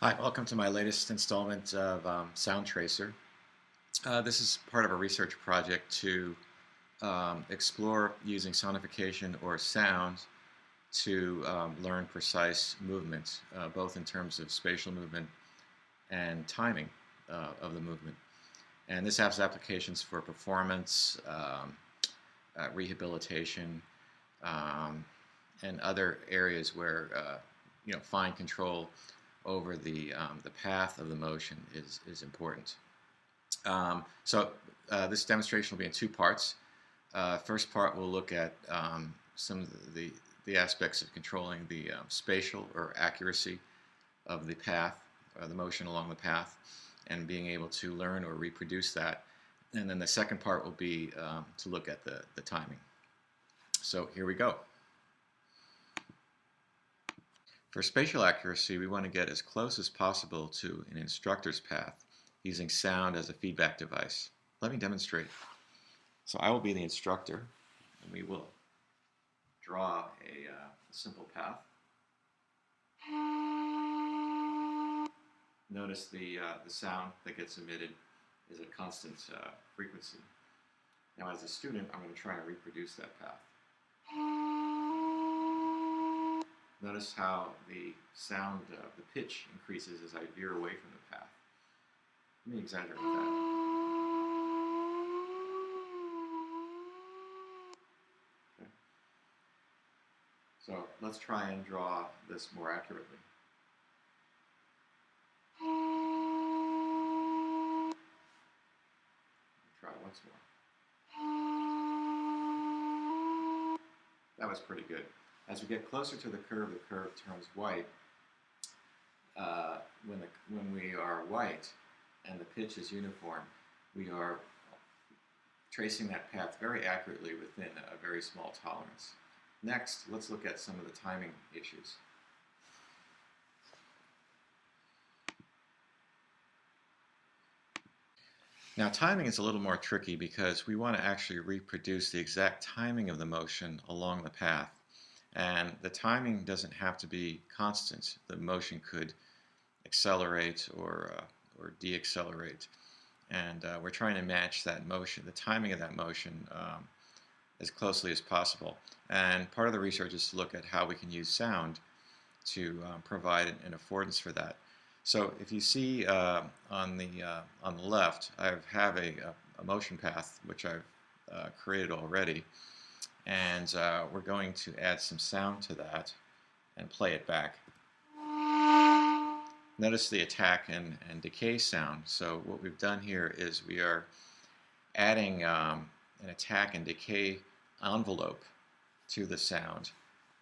Hi, welcome to my latest installment of SoundTracer. This is part of a research project to explore using sonification or sound to learn precise movement, both in terms of spatial movement and timing of the movement. And this has applications for performance, rehabilitation, um, and other areas where fine control over the path of the motion is important. So this demonstration will be in two parts. First part we'll look at some of the aspects of controlling the spatial or accuracy of the path, the motion along the path, and being able to learn or reproduce that. And then the second part will be to look at the timing. So here we go. For spatial accuracy, we want to get as close as possible to an instructor's path using sound as a feedback device. Let me demonstrate. So I will be the instructor, and we will draw a simple path. Notice the sound that gets emitted is a constant frequency. Now as a student, I'm going to try and reproduce that path. Notice how the sound, the pitch increases as I veer away from the path. Let me exaggerate that. Okay. So let's try and draw this more accurately. Try it once more. That was pretty good. As we get closer to the curve turns white. When we are white and the pitch is uniform, we are tracing that path very accurately within a very small tolerance. Next, let's look at some of the timing issues. Now, timing is a little more tricky because we want to actually reproduce the exact timing of the motion along the path. And the timing doesn't have to be constant. The motion could accelerate or deaccelerate. And we're trying to match that motion, the timing of that motion, as closely as possible. And part of the research is to look at how we can use sound to provide an affordance for that. So if you see on the left, I have a motion path which I've created already, and we're going to add some sound to that and play it back. Notice the attack and decay sound. So what we've done here is we are adding an attack and decay envelope to the sound,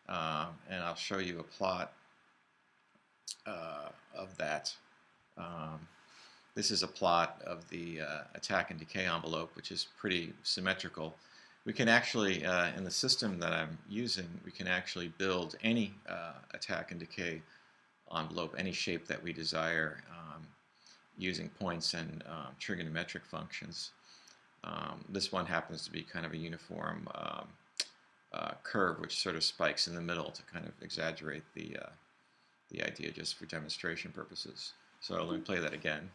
and I'll show you a plot of that. This is a plot of the attack and decay envelope, which is pretty symmetrical. We can actually, in the system that I'm using, we can actually build any attack and decay envelope, any shape that we desire, using points and trigonometric functions. This one happens to be kind of a uniform curve, which sort of spikes in the middle to kind of exaggerate the idea just for demonstration purposes. So let me play that again.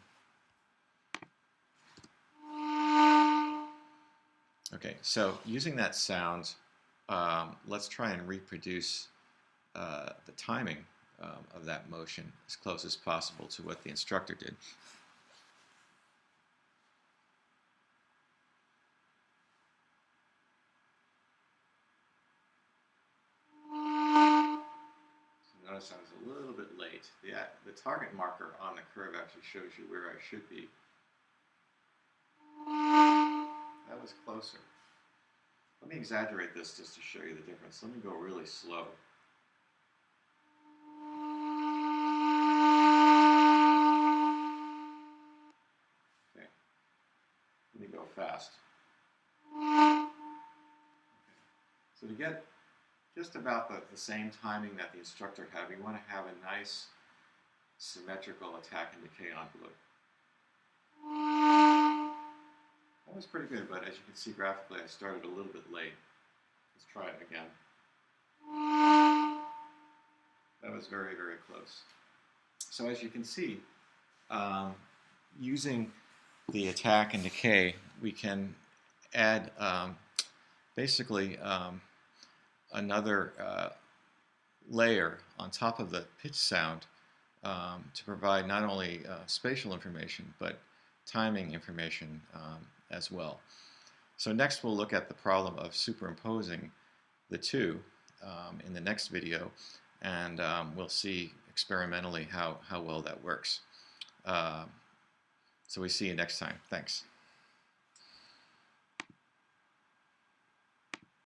Okay, so using that sound, let's try and reproduce the timing of that motion as close as possible to what the instructor did. So notice I was a little bit late. The target marker on the curve actually shows you where I should be. That was closer. Let me exaggerate this just to show you the difference. Let me go really slow. Okay. Let me go fast. Okay. So to get just about the same timing that the instructor had, we want to have a nice symmetrical attack and decay envelope. That was pretty good, but as you can see graphically, I started a little bit late. Let's try it again. That was very, very close. So as you can see, um, using the attack and decay, we can add basically another layer on top of the pitch sound to provide not only spatial information but timing information as well. So next we'll look at the problem of superimposing the two in the next video, and we'll see experimentally how well that works. So we see you next time. Thanks.